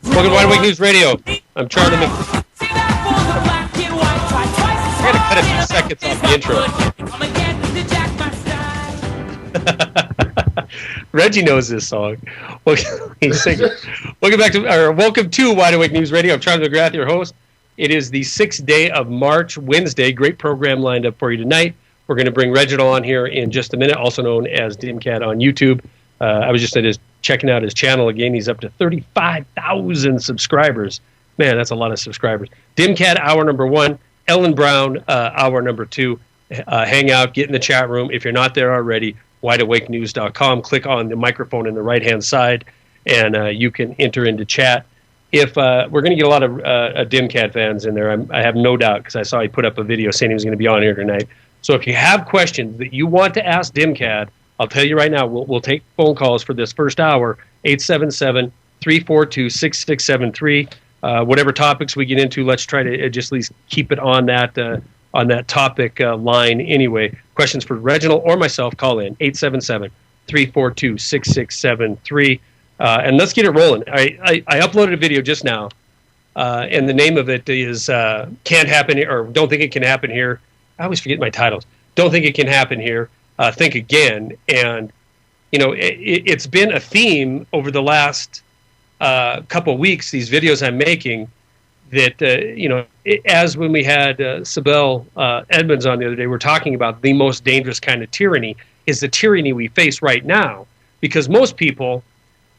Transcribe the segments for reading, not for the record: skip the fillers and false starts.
Welcome to Wide Awake News Radio. I'm Charlie Mc... I gotta cut a few seconds off the intro. Reggie knows this song. He's singing. Welcome to Wide Awake News Radio. I'm Charlie McGrath, your host. It is the 6th day of March, Wednesday. Great program lined up for you tonight. We're going to bring Reginald on here in just a minute, also known as Demcad on YouTube. I was just checking out his channel again. He's up to 35,000 subscribers. Man, that's a lot of subscribers. Demcad, hour number 1. Ellen Brown, hour number 2. Hang out, get in the chat room. If you're not there already, wideawakenews.com. Click on the microphone in the right-hand side, and you can enter into chat. If we're going to get a lot of Demcad fans in there, I have no doubt, because I saw he put up a video saying he was going to be on here tonight. So if you have questions that you want to ask Demcad, I'll tell you right now, we'll take phone calls for this first hour, 877-342-6673. Whatever topics we get into, let's try to just at least keep it on that topic line anyway. Questions for Reginald or myself, call in, 877-342-6673. And let's get it rolling. I uploaded a video just now, and the name of it is Can't Happen Here, or Don't Think It Can Happen Here. I always forget my titles. Don't Think It Can Happen Here. Think Again. And, you know, it's been a theme over the last couple of weeks, these videos I'm making, that, you know, as when we had Sibel Edmonds on the other day, we're talking about the most dangerous kind of tyranny is the tyranny we face right now. Because most people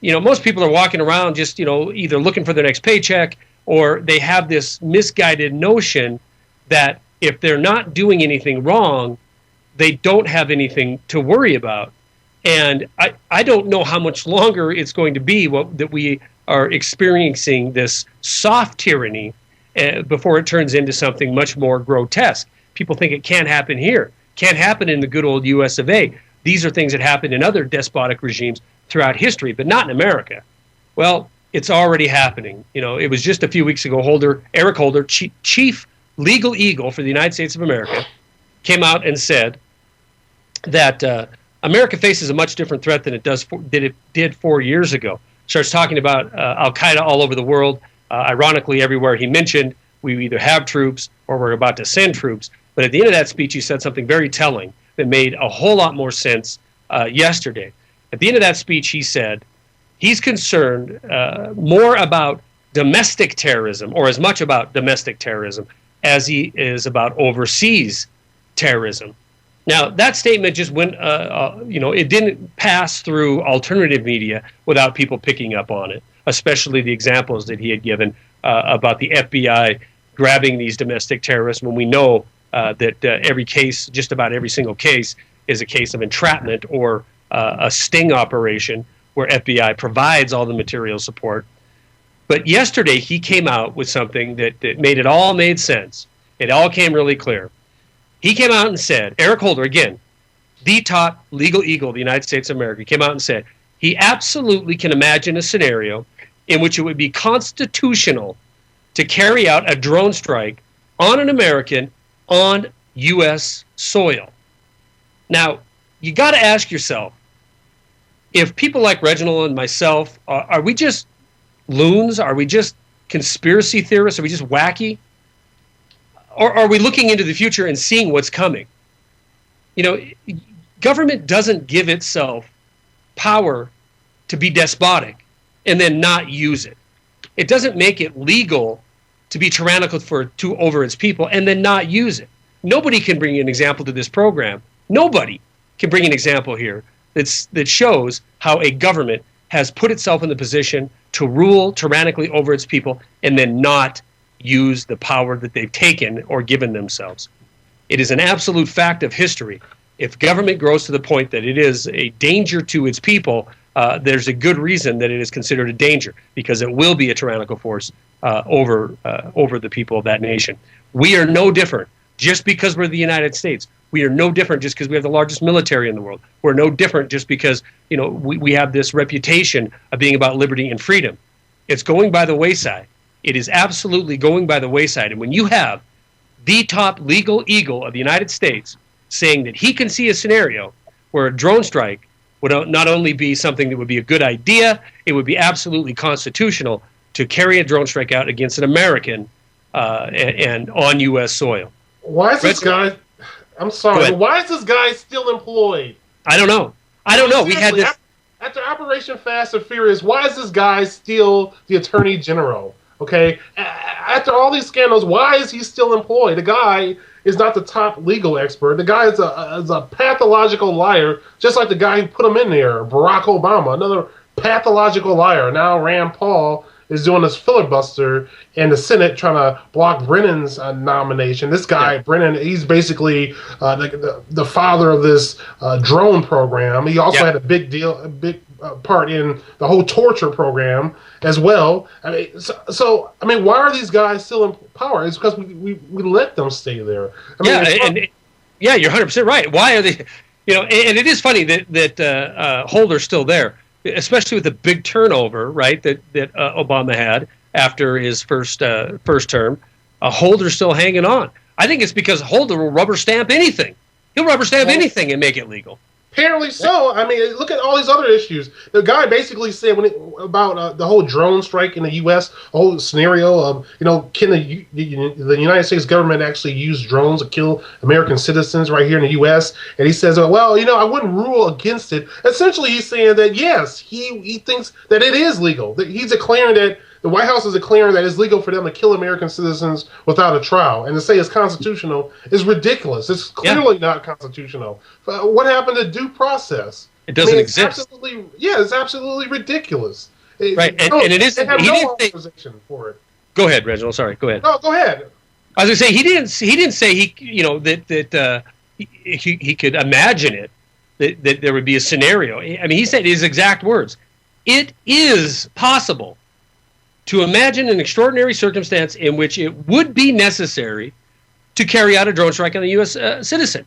are walking around just, you know, either looking for their next paycheck, or they have this misguided notion that if they're not doing anything wrong, they don't have anything to worry about. And I don't know how much longer it's going to be that we are experiencing this soft tyranny before it turns into something much more grotesque. People think it can't happen here. Can't happen in the good old U.S. of A. These are things that happened in other despotic regimes throughout history, but not in America. Well, it's already happening. You know, it was just a few weeks ago, Eric Holder, chief legal eagle for the United States of America, came out and said that America faces a much different threat than it did 4 years ago. Starts talking about Al-Qaeda all over the world. Ironically, everywhere he mentioned, we either have troops or we're about to send troops. But at the end of that speech, he said something very telling that made a whole lot more sense yesterday. At the end of that speech, he said he's concerned more about domestic terrorism, or as much about domestic terrorism, as he is about overseas terrorism. Now, that statement just went, you know, it didn't pass through alternative media without people picking up on it, especially the examples that he had given about the FBI grabbing these domestic terrorists, when we know that every case, just about every single case, is a case of entrapment or a sting operation where FBI provides all the material support. But yesterday he came out with something that made sense. It all came really clear. He came out and said, Eric Holder, again, the top legal eagle of the United States of America, came out and said he absolutely can imagine a scenario in which it would be constitutional to carry out a drone strike on an American on U.S. soil. Now, you got to ask yourself, if people like Reginald and myself, are we just loons? Are we just conspiracy theorists? Are we just wacky? Or are we looking into the future and seeing what's coming? You know, government doesn't give itself power to be despotic and then not use it. It doesn't make it legal to be tyrannical over its people and then not use it. Nobody can bring an example to this program. Nobody can bring an example here that shows how a government has put itself in the position to rule tyrannically over its people and then not use the power that they've taken or given themselves. It is an absolute fact of history. If government grows to the point that it is a danger to its people, there's a good reason that it is considered a danger, because it will be a tyrannical force over the people of that nation. We are no different just because we're the United States. We are no different just because we have the largest military in the world. We're no different just because, you know, we have this reputation of being about liberty and freedom. It's going by the wayside. It is absolutely going by the wayside. And when you have the top legal eagle of the United States saying that he can see a scenario where a drone strike would not only be something that would be a good idea, it would be absolutely constitutional, to carry a drone strike out against an American and on U.S. soil. Why is this guy? I'm sorry, but why is this guy still employed? I don't know. We had this after Operation Fast and Furious. Why is this guy still the Attorney General? Okay, after all these scandals, why is he still employed? The guy is not the top legal expert. The guy is a pathological liar, just like the guy who put him in there, Barack Obama, another pathological liar. Now Rand Paul is doing this filibuster in the Senate trying to block Brennan's nomination. This guy, Brennan, he's basically the father of this drone program. He also had a big part in the whole torture program as well. I mean, so why are these guys still in power? It's because we let them stay there. You're 100% right. Why are they? And it is funny that Holder's still there, especially with the big turnover, right? That Obama had after his first term. Holder's still hanging on. I think it's because Holder will rubber stamp anything. He'll rubber stamp anything and make it legal. Apparently so. I mean, look at all these other issues. The guy basically said about the whole drone strike in the U.S., the whole scenario of, can the United States government actually use drones to kill American citizens right here in the U.S.? And he says, I wouldn't rule against it. Essentially, he's saying that, yes, he thinks that it is legal. That he's declaring that the White House is declaring that it's legal for them to kill American citizens without a trial. And to say it's constitutional is ridiculous. It's clearly not constitutional. What happened to due process? It doesn't exist. It's absolutely ridiculous. Right, and it is. They have no authorization for it. Go ahead, Reginald. Sorry, go ahead. No, go ahead. I was going to say he didn't say that he could imagine it, that there would be a scenario. I mean, he said his exact words. It is possible to imagine an extraordinary circumstance in which it would be necessary to carry out a drone strike on a U.S. Citizen.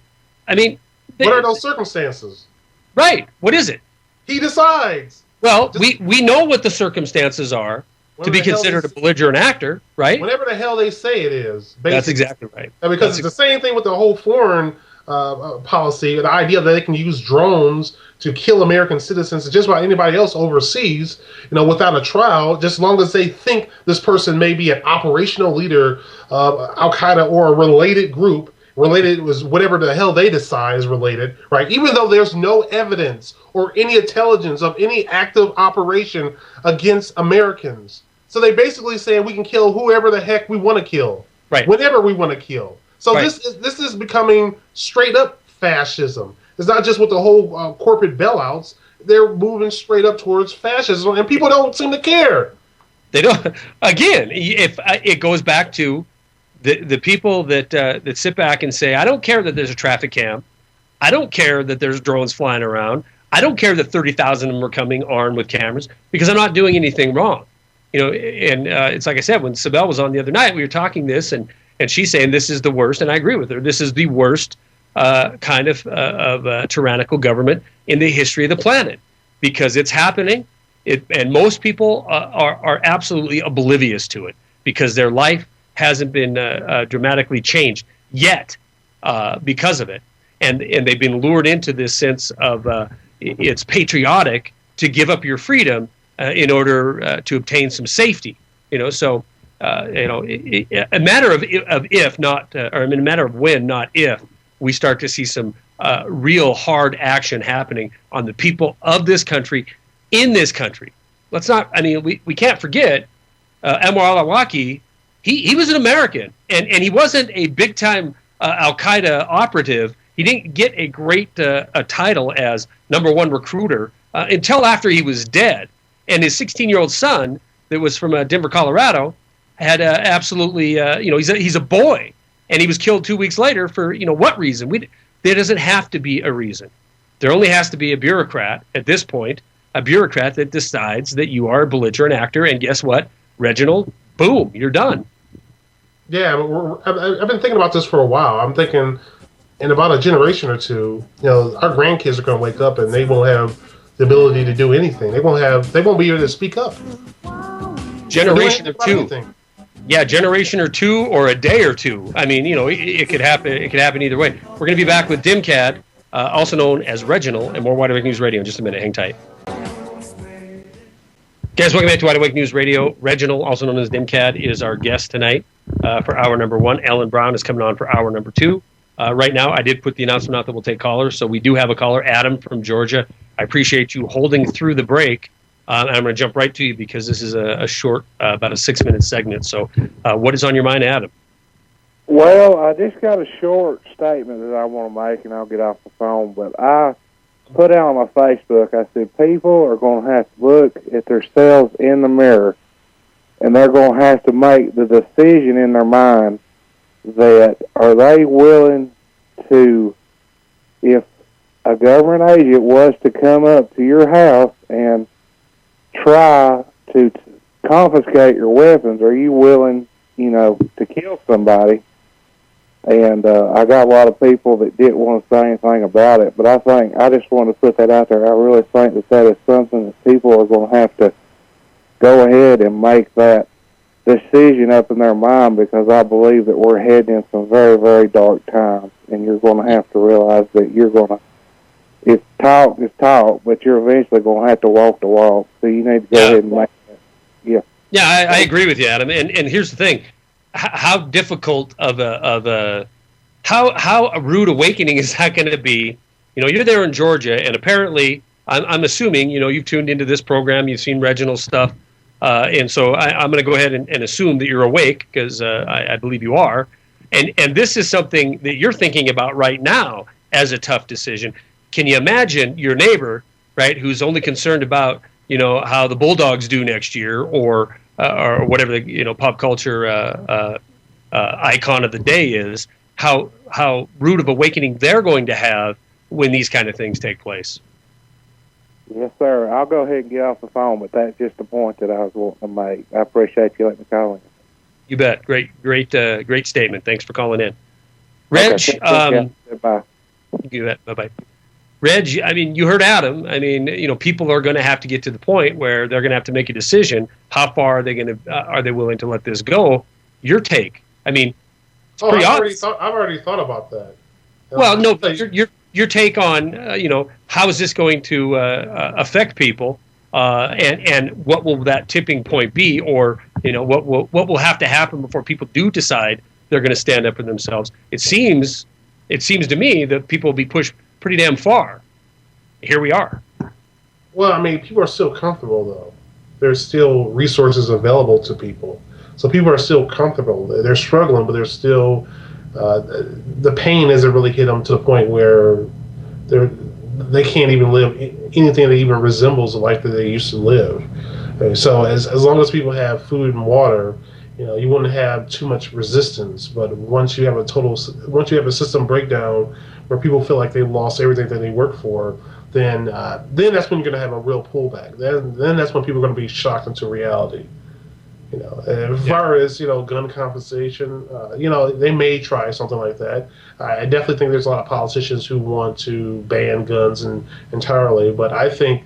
I mean, what are those circumstances? Right. What is it? He decides. Well, we know what the circumstances are to be considered a belligerent actor, right? Whatever the hell they say it is. Basically. That's exactly right. And because it's the same thing with the whole foreign policy, the idea that they can use drones to kill American citizens and just about anybody else overseas, without a trial, just as long as they think this person may be an operational leader of Al-Qaeda or a related group, related was whatever the hell they decide is related, right? Even though there's no evidence or any intelligence of any active operation against Americans. So they basically say we can kill whoever the heck we want to kill, right? Whenever we want to kill. So this is becoming straight up fascism. It's not just with the whole corporate bailouts. They're moving straight up towards fascism, and people don't seem to care. They don't. Again, if it goes back to the people that sit back and say, I don't care that there's a traffic cam. I don't care that there's drones flying around. I don't care that 30,000 of them are coming armed with cameras because I'm not doing anything wrong. And it's like I said, when Sibel was on the other night, we were talking this, and she's saying this is the worst, and I agree with her. This is the worst kind of tyrannical government in the history of the planet because it's happening, and most people are absolutely oblivious to it because their life hasn't been dramatically changed yet because of it, and they've been lured into this sense of it's patriotic to give up your freedom in order to obtain some safety. So. A matter of if, not, or a matter of when, not if, we start to see some real hard action happening on the people of this country, in this country. Let's not, we can't forget Anwar al-Awlaki, he was an American, and he wasn't a big-time Al-Qaeda operative. He didn't get a great a title as #1 recruiter until after he was dead. And his 16-year-old son that was from Denver, Colorado, had absolutely, he's a boy, and he was killed 2 weeks later for, what reason? There doesn't have to be a reason. There only has to be a bureaucrat at this point, a bureaucrat that decides that you are a belligerent actor, and guess what, Reginald? Boom, you're done. Yeah, I've been thinking about this for a while. I'm thinking in about a generation or two, our grandkids are going to wake up and they won't have the ability to do anything. They won't be able to speak up. Generation or two. Yeah, generation or two or a day or two. It could happen. It could happen either way. We're going to be back with Demcad, also known as Reginald, and more Wide Awake News Radio in just a minute. Hang tight. Guys, welcome back to Wide Awake News Radio. Reginald, also known as Demcad, is our guest tonight for hour number 1. Alan Brown is coming on for hour number 2. Right now, I did put the announcement out that we'll take callers, so we do have a caller, Adam from Georgia. I appreciate you holding through the break. And I'm going to jump right to you because this is a short, about a 6-minute segment. So what is on your mind, Adam? Well, I just got a short statement that I want to make, and I'll get off the phone, but I put out on my Facebook, I said, people are going to have to look at themselves in the mirror, and they're going to have to make the decision in their mind that are they willing to, if a government agent was to come up to your house and try to confiscate your weapons, are you willing, to kill somebody? And I got a lot of people that didn't want to say anything about it, but I just wanted to put that out there. I really think that is something that people are going to have to go ahead and make that decision up in their mind, because I believe that we're heading in some very, very dark times, and you're going to have to realize that if talk is talk, but you're eventually going to have to walk the walk. So you need to go ahead and make that. Yeah. Yeah, I agree with you, Adam. And here's the thing. How difficult how a rude awakening is that going to be? You're there in Georgia, and apparently, I'm assuming, you've tuned into this program, you've seen Reginald's stuff, and so I'm going to go ahead and assume that you're awake, because I believe you are, and this is something that you're thinking about right now as a tough decision. Can you imagine your neighbor, right, who's only concerned about, how the Bulldogs do next year, or whatever the pop culture icon of the day is, how rude of awakening they're going to have when these kind of things take place. Yes, sir. I'll go ahead and get off the phone, but that's just the point that I was wanting to make. I appreciate you letting me call in. You bet. Great statement. Thanks for calling in. Reg, okay, bye. You bet. Bye-bye. Reg, you heard Adam. People are going to have to get to the point where they're going to have to make a decision. How far are they going to? Are they willing to let this go? Your take. It's pretty obvious. I've already thought about that. Well, no, but your take on how is this going to affect people, and what will that tipping point be, or what will have to happen before people do decide they're going to stand up for themselves? It seems to me that people will be pushed pretty damn far. Here we are. Well, people are still comfortable, though. There's still resources available to people. So people are still comfortable. They're struggling, but they're still... the pain hasn't really hit them to the point where they can't even live anything that even resembles the life that they used to live. So as long as people have food and water, you wouldn't have too much resistance. But once you have a system breakdown where people feel like they've lost everything that they work for, then that's when you're going to have a real pullback. Then that's when people are going to be shocked into reality. As far as gun compensation, they may try something like that. I definitely think there's a lot of politicians who want to ban guns entirely, but I think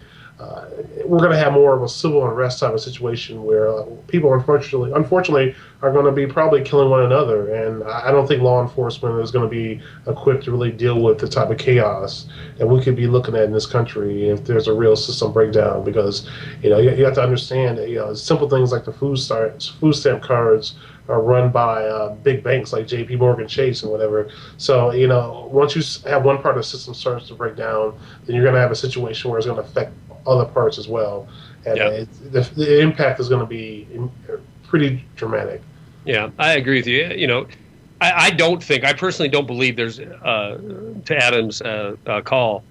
we're going to have more of a civil unrest type of situation where people unfortunately are going to be probably killing one another, and I don't think law enforcement is going to be equipped to really deal with the type of chaos that we could be looking at in this country if there's a real system breakdown. Because you have to understand simple things like the food stamp cards are run by big banks like J.P. Morgan Chase and whatever. So once you have one part of the system starts to break down, then you're going to have a situation where it's going to affect other parts as well, and the impact is going to be pretty dramatic. Yeah, I agree with you. I personally don't believe there's to Adam's call.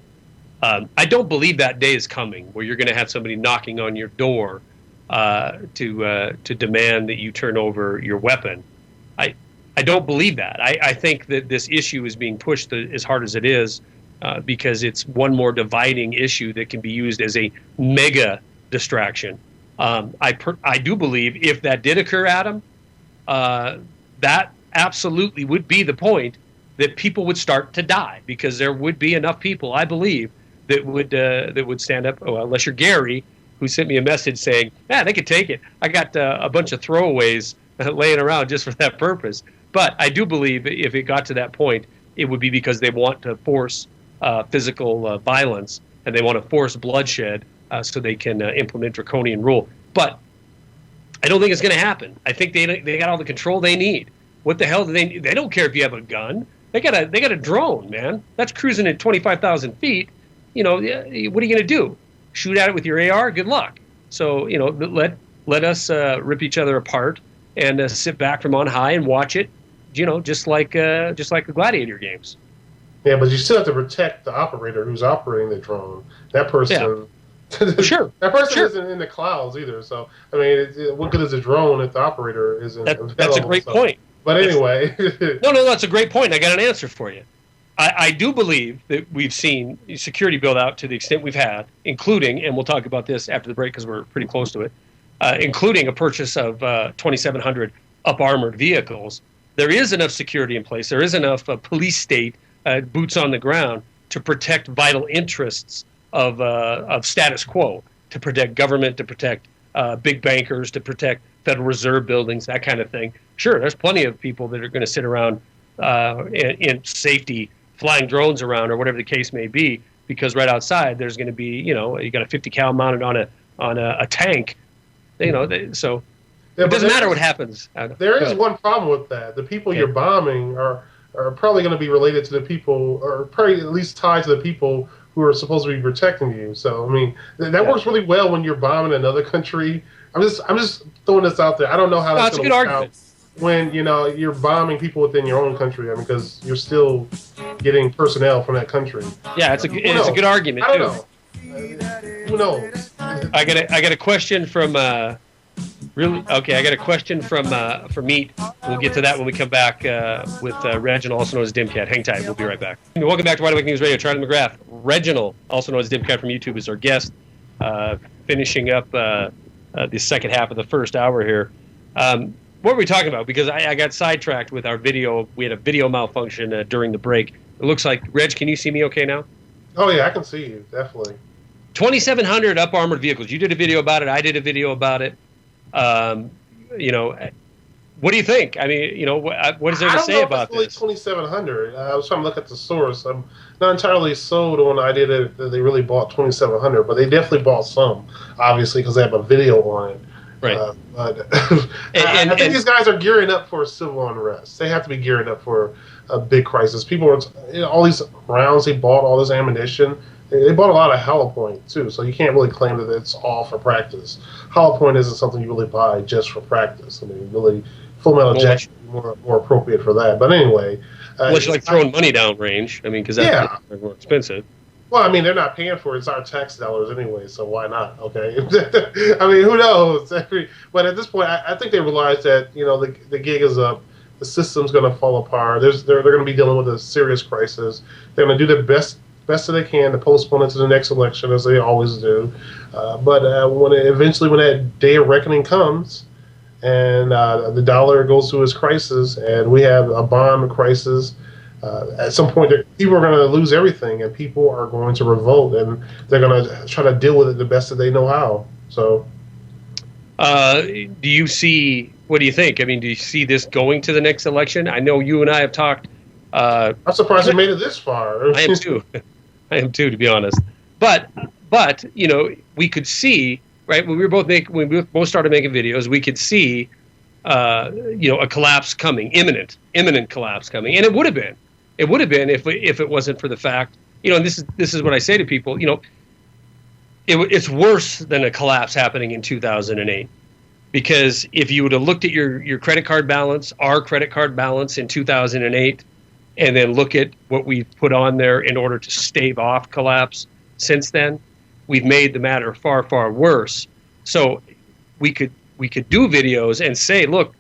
I don't believe that day is coming where you're going to have somebody knocking on your door to demand that you turn over your weapon. I don't believe that. I think that this issue is being pushed as hard as it is because it's one more dividing issue that can be used as a mega distraction. I do believe if that did occur, Adam, that absolutely would be the point that people would start to die, because there would be enough people, I believe, that would stand up. Oh, unless you're Gary, who sent me a message saying, they could take it. I got a bunch of throwaways laying around just for that purpose. But I do believe if it got to that point, it would be because they want to force physical violence, and they want to force bloodshed so they can implement draconian rule. But I don't think it's going to happen. I think they got all the control they need. What the hell do they? They don't care if you have a gun. They got a drone, man. That's cruising at 25,000 feet. You know, what are you going to do? Shoot at it with your AR? Good luck. So, you know, let us rip each other apart and sit back from on high and watch it. You know, just like the gladiator games. Yeah, but you still have to protect the operator who's operating the drone. That person. Yeah. Sure. That person isn't in the clouds either. So, I mean, what good is a drone if the operator isn't available? That's a great point. But anyway. No, that's a great point. I got an answer for you. I do believe that we've seen security build out to the extent we've had, including, and we'll talk about this after the break because we're pretty close to it, including a purchase of 2,700 up-armored vehicles. There is enough security in place. There is enough police state, boots on the ground, to protect vital interests of status quo, to protect government, to protect big bankers, to protect Federal Reserve buildings, that kind of thing. Sure, there's plenty of people that are going to sit around in safety, flying drones around or whatever the case may be, because right outside there's going to be, you know, you got a 50 cal mounted on a tank, you know, so it doesn't matter what happens. There is one problem with that. The people you're bombing are probably going to be related to the people, or probably at least tied to the people who are supposed to be protecting you. So I mean, that works really well when you're bombing another country. I'm just throwing this out there. I don't know how that's going to work out when, you know, you're bombing people within your own country. I mean, because you're still getting personnel from that country. Yeah, it's a good argument. I don't know. Who knows? I got a question from I got a question from Meat. We'll get to that when we come back with Reginald, also known as Demcad. Hang tight. We'll be right back. Welcome back to Wide Awake News Radio. Charlie McGrath. Reginald, also known as Demcad from YouTube, is our guest. Finishing up the second half of the first hour here. What were we talking about? Because I got sidetracked with our video. We had a video malfunction during the break. It looks like, Reg, can you see me okay now? Oh, yeah, I can see you, definitely. 2,700 up-armored vehicles. You did a video about it. I did a video about it. You know, what do you think? I mean, you know, what is there to say about this? 2,700. I was trying to look at the source. I'm not entirely sold on the idea that they really bought 2,700, but they definitely bought some, obviously, because they have a video on it. Right. But I think these guys are gearing up for a civil unrest. They have to be gearing up for a big crisis. People are, you know, all these rounds they bought, all this ammunition. They bought a lot of hollow point too, so you can't really claim that it's all for practice. Hollow point isn't something you really buy just for practice. I mean, really, full metal ejection is more appropriate for that. But anyway, unless you're like throwing money down range, I mean, because that's more expensive. Well, I mean, they're not paying for it. It's our tax dollars anyway, so why not? Okay. I mean, who knows? But at this point, I think they realize that, you know, the gig is up. The system's going to fall apart. They're going to be dealing with a serious crisis. They're going to do their best that they can to postpone it to the next election, as they always do. But when that day of reckoning comes, and the dollar goes through its crisis, and we have a bond crisis, at some point, people are going to lose everything, and people are going to revolt, and they're going to try to deal with it the best that they know how. So, do you see? What do you think? I mean, do you see this going to the next election? I know you and I have talked. I'm surprised we made it this far. I am too. I am too, to be honest. But you know, we could see, right, when we both started making videos, we could see, you know, a collapse coming, imminent collapse coming, and it would have been if it wasn't for the fact, you know, and this is what I say to people, you know, it's worse than a collapse happening in 2008, because if you would have looked at your credit card balance, our credit card balance in 2008. And then look at what we've put on there in order to stave off collapse since then, we've made the matter far, far worse. So we could do videos and say, look,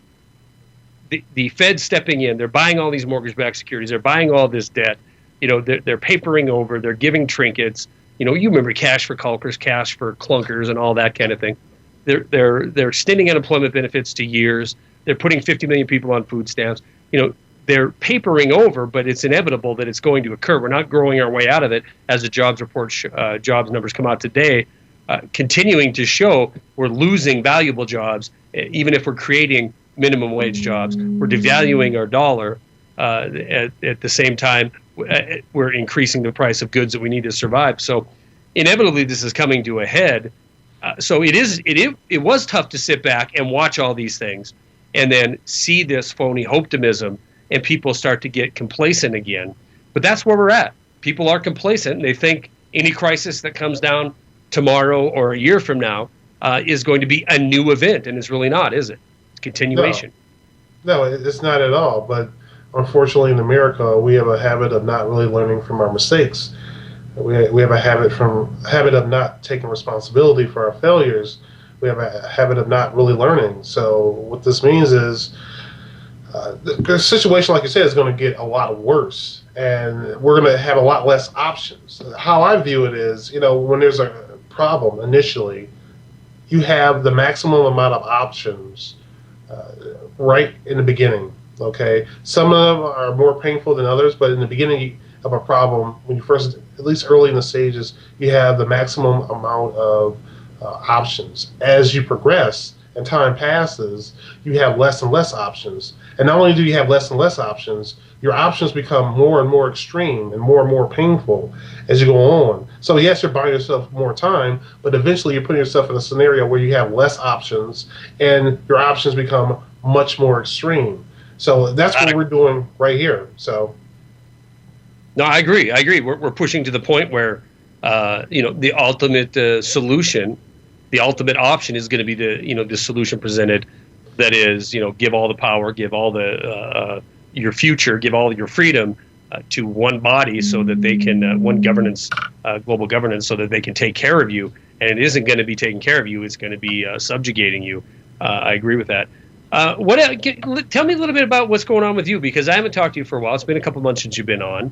the Fed's stepping in. They're buying all these mortgage-backed securities. They're buying all this debt. You know, they're papering over. They're giving trinkets. You know, you remember cash for culkers, cash for clunkers, and all that kind of thing. They're extending unemployment benefits to years. They're putting 50 million people on food stamps. You know, they're papering over, but it's inevitable that it's going to occur. We're not growing our way out of it, as the jobs report, jobs numbers come out today, continuing to show we're losing valuable jobs, even if we're creating minimum wage jobs. We're devaluing our dollar. At the same time, we're increasing the price of goods that we need to survive. So inevitably, this is coming to a head. So it was tough to sit back and watch all these things and then see this phony optimism and people start to get complacent again. But that's where we're at. People are complacent and they think any crisis that comes down tomorrow or a year from now is going to be a new event, and it's really not, is it? It's continuation. No, it's not at all. But unfortunately, in America, we have a habit of not really learning from our mistakes. We have a habit of not taking responsibility for our failures. We have a habit of not really learning. So what this means is the situation, like you said, is going to get a lot worse, and we're going to have a lot less options. How I view it is, when there's a problem initially, you have the maximum amount of options right in the beginning. Okay, some of them are more painful than others, but in the beginning of a problem, when you first, at least early in the stages, you have the maximum amount of options. As you progress and time passes, you have less and less options. And not only do you have less and less options, your options become more and more extreme and more painful as you go on. So yes, you're buying yourself more time, but eventually you're putting yourself in a scenario where you have less options and your options become much more extreme. So that's what we're doing right here. So. No, I agree. We're pushing to the point where, the ultimate solution, the ultimate option is going to be the solution presented. That is, give all the power, give all the your future, give all your freedom to one body, so that they can one governance, global governance, so that they can take care of you. And it isn't going to be taking care of you; it's going to be subjugating you. I agree with that. Tell me a little bit about what's going on with you, because I haven't talked to you for a while. It's been a couple months since you've been on.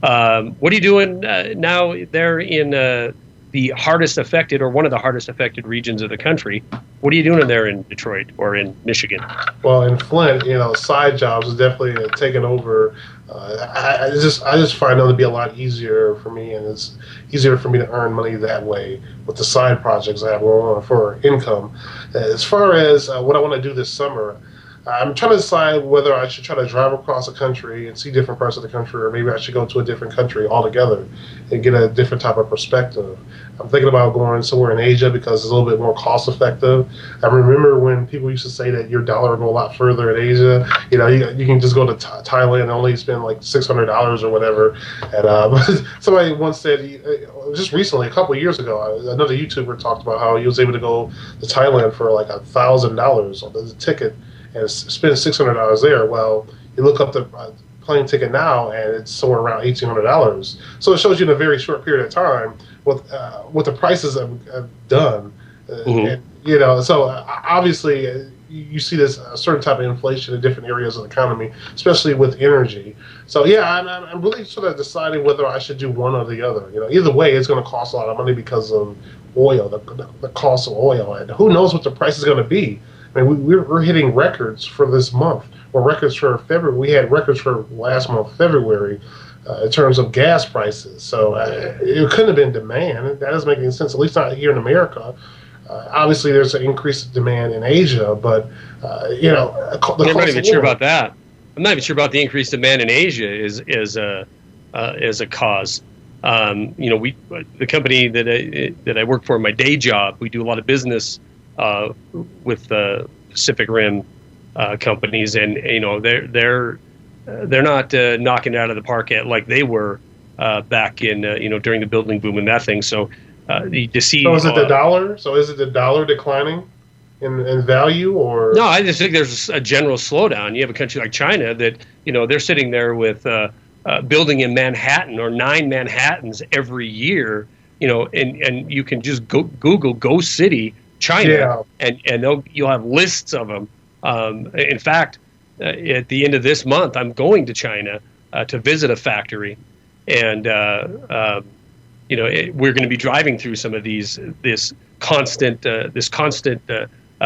What are you doing now there in the hardest affected, or one of the hardest affected regions of the country? What are you doing there in Detroit or in Michigan? Well, in Flint, side jobs is definitely taken over. I just find it to be a lot easier for me, and it's easier for me to earn money that way with the side projects I have going on for income. As far as what I want to do this summer, I'm trying to decide whether I should try to drive across the country and see different parts of the country, or maybe I should go to a different country altogether and get a different type of perspective. I'm thinking about going somewhere in Asia because it's a little bit more cost effective. I remember when people used to say that your dollar would go a lot further in Asia. You can just go to Thailand and only spend like $600 or whatever. And somebody once said, just recently, a couple of years ago, another YouTuber talked about how he was able to go to Thailand for like $1,000 on the ticket and spend $600 there. Well, you look up the plane ticket now, and it's somewhere around $1,800. So it shows you in a very short period of time what the prices have done. And, so obviously you see this certain type of inflation in different areas of the economy, especially with energy. So yeah, I'm really sort of deciding whether I should do one or the other. Either way, it's going to cost a lot of money because of oil, the cost of oil, and who knows what the price is going to be. I mean, we're hitting records for this month, or records for February. We had records for last month, February, in terms of gas prices. So it couldn't have been demand. That doesn't make any sense, at least not here in America. Obviously, there's an increased demand in Asia, but, I'm not even sure about that. I'm not even sure about the increased demand in Asia as a cause. The company that I work for, my day job, we do a lot of business with Pacific Rim companies, and they're not knocking it out of the park like they were back in during the building boom and that thing. So to see. So is it the dollar? So is it the dollar declining in value, or no? I just think there's a general slowdown. You have a country like China that they're sitting there with building in Manhattan or 9 Manhattans every year. And you can just Google Ghost City China, and you'll have lists of them. In fact, at the end of this month, I'm going to China to visit a factory, and we're going to be driving through some of this constant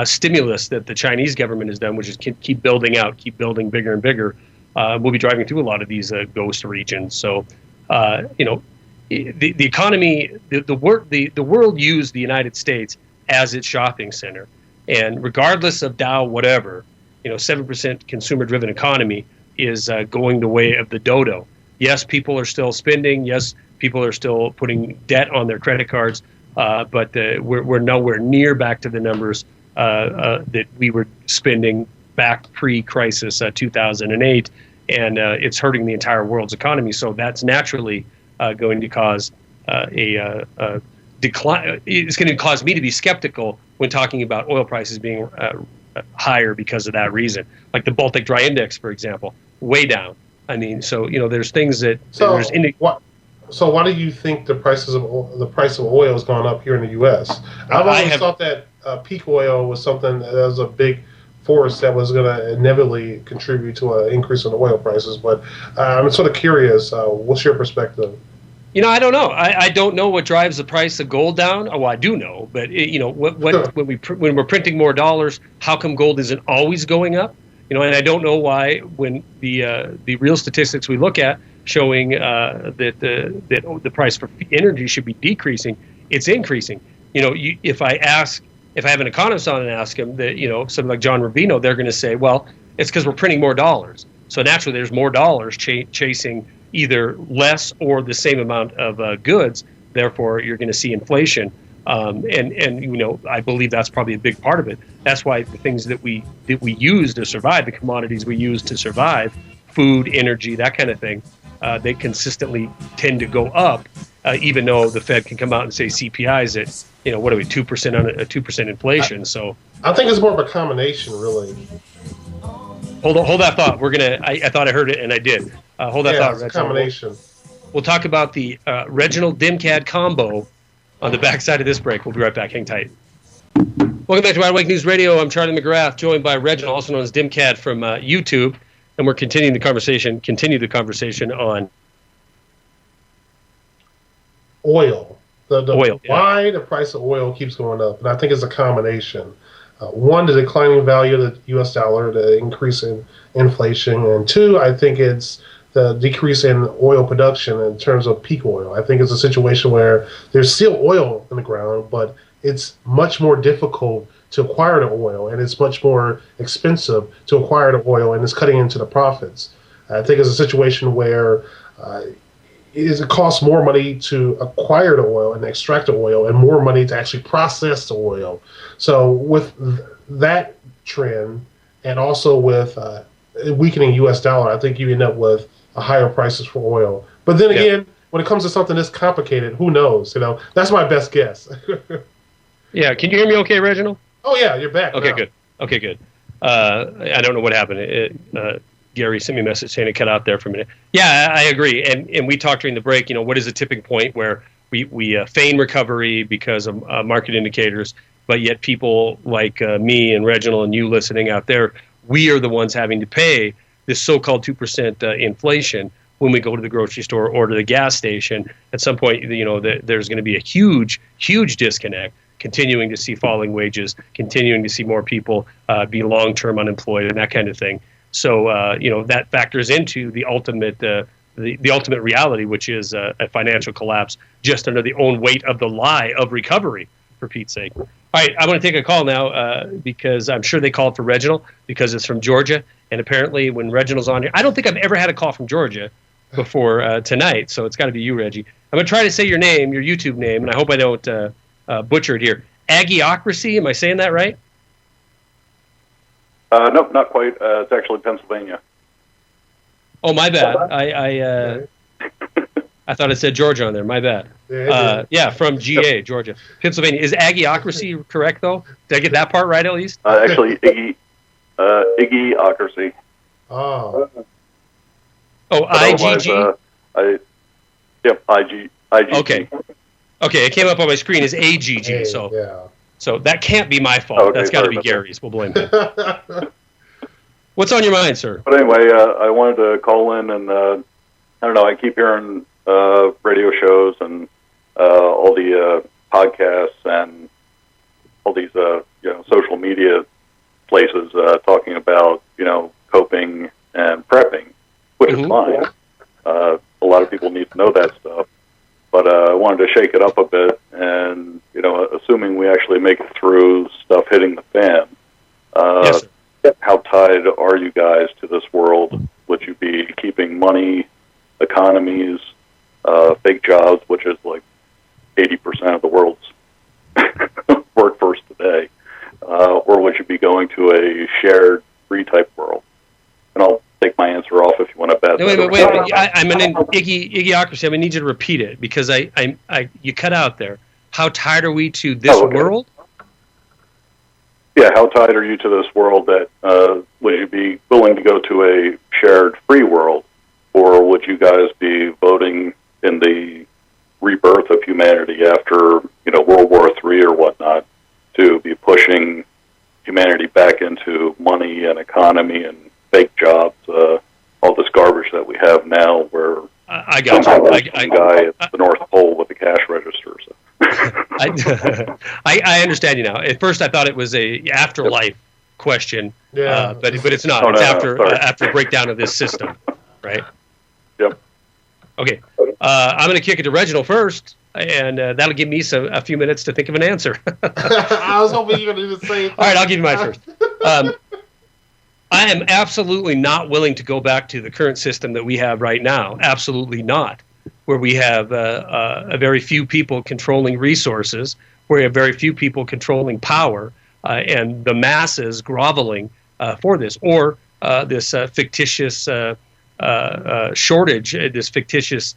stimulus that the Chinese government has done, which is keep building out, keep building bigger and bigger. We'll be driving through a lot of these ghost regions. So, the economy, the world used the United States as its shopping center, and regardless of Dow, whatever, 7% consumer-driven economy is going the way of the dodo. Yes, people are still spending. Yes, people are still putting debt on their credit cards. but we're nowhere near back to the numbers that we were spending back pre-crisis 2008, and it's hurting the entire world's economy. So that's naturally going to cause a decline. It's going to cause me to be skeptical when talking about oil prices being higher because of that reason. Like the Baltic Dry Index, for example, way down. I mean, so there's things that So why do you think the price of oil has gone up here in the U.S.? I've always thought that peak oil was something that was a big force that was going to inevitably contribute to an increase in the oil prices. But I'm sort of curious. What's your perspective? I don't know. I don't know what drives the price of gold down. Oh, well, I do know, but when we're printing more dollars, how come gold isn't always going up? And I don't know why when the real statistics we look at showing that the price for energy should be decreasing, it's increasing. If I have an economist on and ask him that, something like John Rubino, they're going to say, well, it's because we're printing more dollars. So naturally, there's more dollars chasing either less or the same amount of goods. Therefore, you're going to see inflation. And I believe that's probably a big part of it. That's why the things that we use to survive, the commodities we use to survive, food, energy, that kind of thing, they consistently tend to go up, even though the Fed can come out and say CPI is at 2% on a 2% inflation. So I think it's more of a combination, really. Hold that thought. I thought I heard it, and I did. Hold that thought. It's a combination. We'll talk about the Reginald Demcad combo on the backside of this break. We'll be right back. Hang tight. Welcome back to Wide Awake News Radio. I'm Charlie McGrath, joined by Reginald, also known as Demcad from YouTube, and we're continuing the conversation. On oil. Oil. Why the price of oil keeps going up, and I think it's a combination. One, the declining value of the U.S. dollar, the increase in inflation, and two, I think it's the decrease in oil production in terms of peak oil. I think it's a situation where there's still oil in the ground, but it's much more difficult to acquire the oil, and it's much more expensive to acquire the oil, and it's cutting into the profits. I think it's a situation where it costs more money to acquire the oil and extract the oil, and more money to actually process the oil. So with that trend, and also with weakening U.S. dollar, I think you end up with higher prices for oil. But then again, when it comes to something this complicated, who knows? That's my best guess. Yeah, can you hear me okay, Reginald? Oh, yeah, you're back. Okay, now. good. Okay, good. I don't know what happened. Gary sent me a message saying it cut out there for a minute. Yeah, I agree. And we talked during the break, what is a tipping point where we feign recovery because of market indicators, but yet people like me and Reginald and you listening out there, we are the ones having to pay this so-called 2% inflation when we go to the grocery store or to the gas station. At some point, there's going to be a huge, huge disconnect, continuing to see falling wages, continuing to see more people be long-term unemployed and that kind of thing. So, that factors into the ultimate the ultimate reality, which is a financial collapse just under the own weight of the lie of recovery, for Pete's sake. All right, I want to take a call now because I'm sure they called for Reginald because it's from Georgia. And apparently when Reginald's on here, I don't think I've ever had a call from Georgia before tonight, so it's got to be you, Reggie. I'm going to try to say your name, your YouTube name, and I hope I don't butcher it here. Aggieocracy, am I saying that right? Nope, not quite. It's actually Pennsylvania. Oh, my bad. I thought it said Georgia on there. My bad. Yeah, from GA, Georgia. Pennsylvania. Is Aggieocracy correct, though? Did I get that part right, at least? Actually, Iggyocracy. Oh. Oh, IGG? Yep, IG. Okay, it came up on my screen as AGG, so that can't be my fault. Okay, that's got to be Gary's. We'll blame him. What's on your mind, sir? But anyway, I wanted to call in and, I don't know, I keep hearing radio shows and all the podcasts and all these, social media places talking about, coping and prepping, which is fine. A lot of people need to know that stuff. But I wanted to shake it up a bit and, assuming we actually make it through stuff hitting the fan, yes, sir. How tied are you guys to this world? Would you be keeping money, economies, fake jobs, which is like 80% of the world's a day, or would you be going to a shared free type world? And I'll take my answer off if you want to bet. No, wait. I'm an Iggyocracy. I'm gonna need you to repeat it because you cut out there. How tied are we to this world? Yeah, how tied are you to this world that would you be willing to go to a shared free world, or would you guys be voting in the rebirth of humanity after World War III or whatnot to be pushing humanity back into money and economy and fake jobs, all this garbage that we have now, where I got some you. guy at the North Pole with the cash register. So. I understand you now. At first, I thought it was a afterlife question, but it's not. Oh, it's no, after breakdown of this system, right? Yep. Okay. I'm going to kick it to Reginald first, and that'll give me a few minutes to think of an answer. I was hoping you were going to do the same thing. All right, I'll give you mine first. I am absolutely not willing to go back to the current system that we have right now. Absolutely not. Where we have a very few people controlling resources, where we have very few people controlling power, and the masses groveling for this, or this fictitious shortage, this fictitious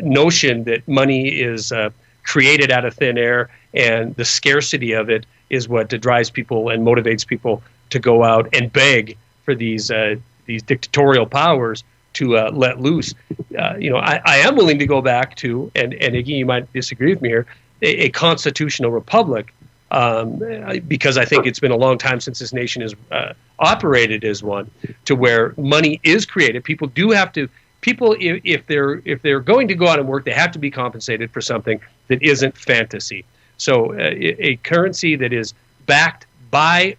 notion that money is created out of thin air, and the scarcity of it is what drives people and motivates people to go out and beg for these dictatorial powers to let loose. I am willing to go back to, and again, you might disagree with me here, a constitutional republic, because I think it's been a long time since this nation has operated as one, to where money is created. People do have to. People, if they're going to go out and work, they have to be compensated for something that isn't fantasy. So a currency that is backed by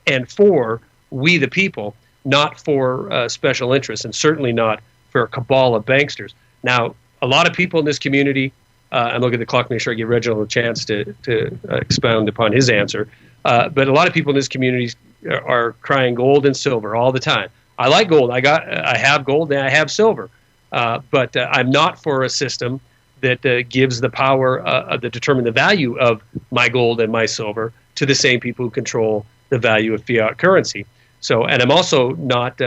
and for we the people, not for special interests, and certainly not for a cabal of banksters. Now, a lot of people in this community, I'm looking at the clock to make sure I give Reginald a chance to expound upon his answer, but a lot of people in this community are crying gold and silver all the time. I like gold. I have gold and I have silver, but I'm not for a system that gives the power that determine the value of my gold and my silver to the same people who control the value of fiat currency. So, and I'm also not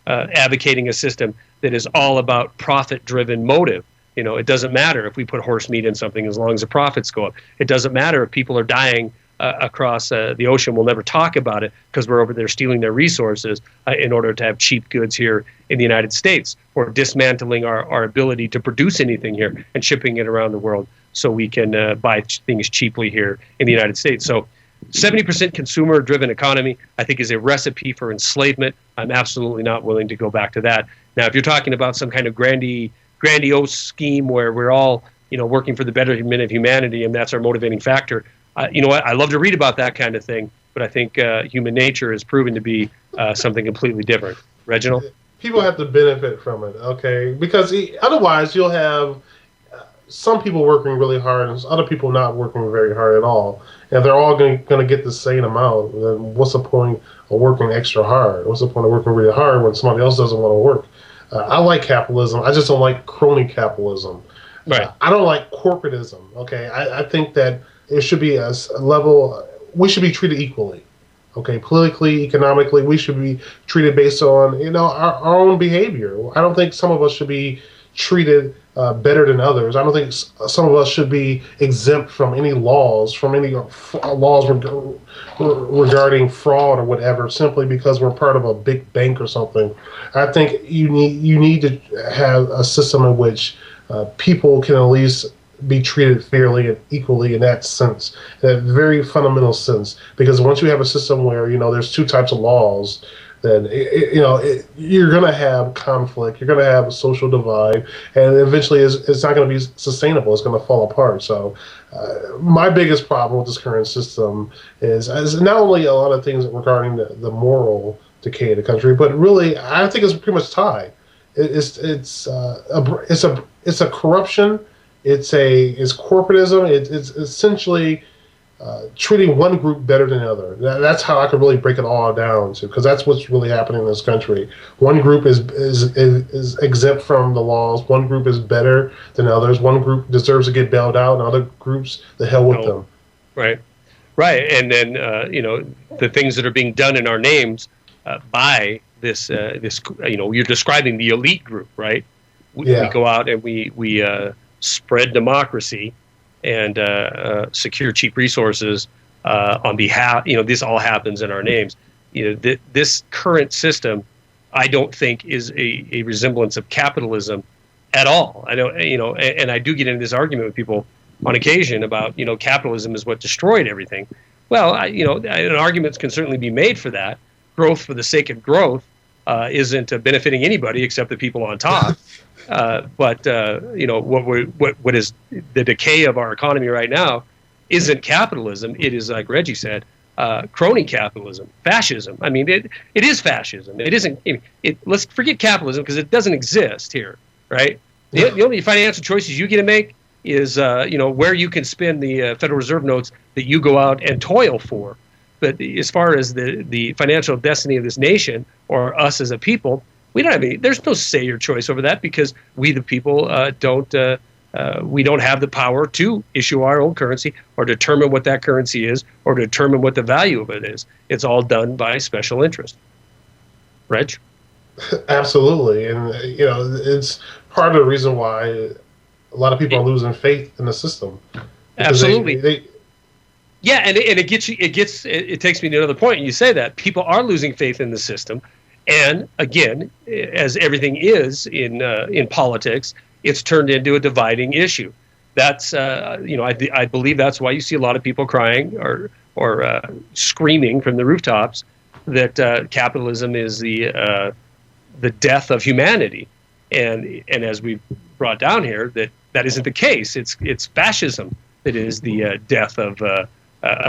advocating a system that is all about profit-driven motive. It doesn't matter if we put horse meat in something as long as the profits go up. It doesn't matter if people are dying across the ocean. We'll never talk about it because we're over there stealing their resources in order to have cheap goods here in the United States, or dismantling our ability to produce anything here and shipping it around the world so we can buy things cheaply here in the United States. So 70% consumer-driven economy, I think, is a recipe for enslavement. I'm absolutely not willing to go back to that. Now, if you're talking about some kind of grandiose scheme where we're all, working for the betterment of humanity, and that's our motivating factor, you know what? I love to read about that kind of thing, but I think human nature has proven to be something completely different. Reginald? People have to benefit from it, okay? Because otherwise you'll have some people working really hard and other people not working very hard at all. And they're all going to get the same amount. Then what's the point of working extra hard? What's the point of working really hard when somebody else doesn't want to work? I like capitalism. I just don't like crony capitalism. Right. I don't like corporatism, okay? I think that it should be a level, we should be treated equally. Okay, politically, economically, we should be treated based on, our own behavior. I don't think some of us should be treated better than others. I don't think some of us should be exempt from any laws, laws regarding fraud or whatever, simply because we're part of a big bank or something. I think you need to have a system in which people can at least be treated fairly and equally in that sense, in that very fundamental sense. Because once you have a system where there's two types of laws, then you're going to have conflict, you're going to have a social divide, and eventually it's not going to be sustainable. It's going to fall apart. So my biggest problem with this current system is not only a lot of things regarding the moral decay of the country, but really I think it's pretty much tied. It's a corruption. It's corporatism. It's essentially treating one group better than the other. That's how I could really break it all down to, because that's what's really happening in this country. One group is exempt from the laws. One group is better than others. One group deserves to get bailed out, and other groups, the hell with them. Right. Right. And then, the things that are being done in our names by this, you're describing the elite group, right? We go out and we spread democracy and secure cheap resources on behalf, this all happens in our names. This current system, I don't think is a resemblance of capitalism at all. I don't, and I do get into this argument with people on occasion about, capitalism is what destroyed everything. Well, an argument can certainly be made for that. Growth for the sake of growth isn't benefiting anybody except the people on top. But what is the decay of our economy right now isn't capitalism. It is, like Reggie said, crony capitalism, fascism. I mean, it is fascism. It isn't. Let's forget capitalism because it doesn't exist here, right? The only financial choices you get to make is where you can spend the Federal Reserve notes that you go out and toil for. But as far as the financial destiny of this nation or us as a people, we don't have any. There's no say or choice over that because we, the people, we don't have the power to issue our own currency or determine what that currency is or determine what the value of it is. It's all done by special interest. Reg? Absolutely, and it's part of the reason why a lot of people are losing faith in the system. Absolutely. Yeah, and it takes me to another point. You say that people are losing faith in the system, and again, as everything is in politics, it's turned into a dividing issue. That's I believe that's why you see a lot of people crying or screaming from the rooftops that capitalism is the death of humanity, and as we brought down here, that isn't the case. It's fascism that is the death of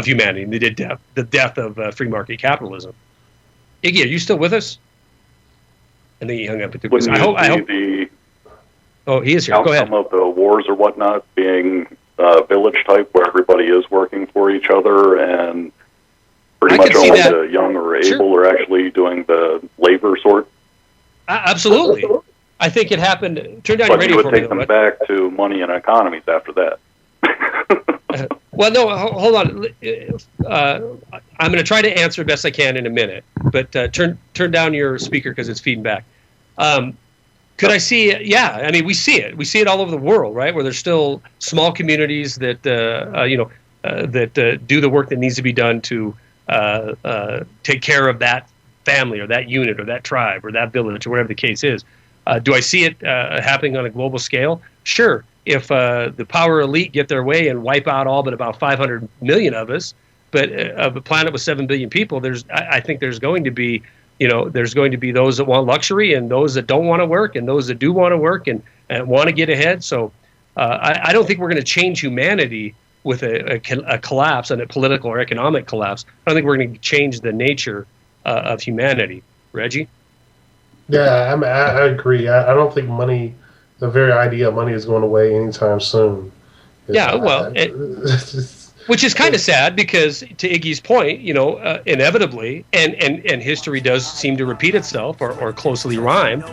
humanity, the death of free market capitalism. Iggy, are you still with us? I think he hung up at the. I hope. Oh, he is here. Go ahead. Some of the wars or whatnot being village type, where everybody is working for each other, and pretty much only the young or able are actually doing the labor sort. Absolutely. I think it happened. Turn down your radio for me. But you would take them back to money and economies after that. Well, no, hold on. I'm going to try to answer best I can in a minute, but turn down your speaker because it's feeding back. Could I see it? Yeah, I mean, we see it. We see it all over the world, right? Where there's still small communities that do the work that needs to be done to take care of that family or that unit or that tribe or that village or whatever the case is. Do I see it happening on a global scale? Sure. If the power elite get their way and wipe out all but about 500 million of us, but of a planet with 7 billion people, I think there's going to be, there's going to be those that want luxury and those that don't want to work and those that do want to work and want to get ahead. So I don't think we're going to change humanity with a collapse and a political or economic collapse. I don't think we're going to change the nature of humanity. Reggie? Yeah, I agree. I don't think money, the very idea of money, is going away anytime soon. Yeah, well, which is kind of sad because, to Iggy's point, inevitably, and history does seem to repeat itself or closely rhyme.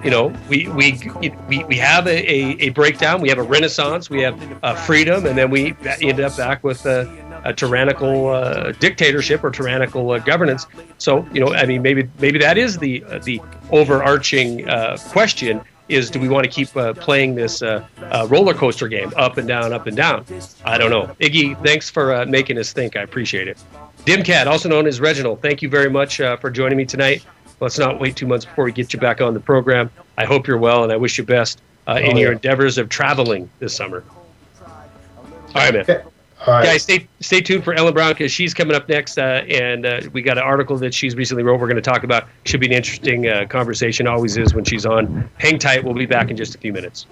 We have a breakdown, we have a renaissance, we have freedom, and then we end up back with a tyrannical dictatorship or tyrannical governance. So, I mean, maybe that is the overarching question. Is do we want to keep playing this roller coaster game, up and down, up and down? I don't know. Iggy, thanks for making us think. I appreciate it. Demcad, also known as Reginald, thank you very much for joining me tonight. Let's not wait 2 months before we get you back on the program. I hope you're well, and I wish you best in your endeavors of traveling this summer. All right, man. All right. Guys, stay tuned for Ellen Brown because she's coming up next, and we got an article that she's recently wrote. We're going to talk about. Should be an interesting conversation. Always is when she's on. Hang tight. We'll be back in just a few minutes.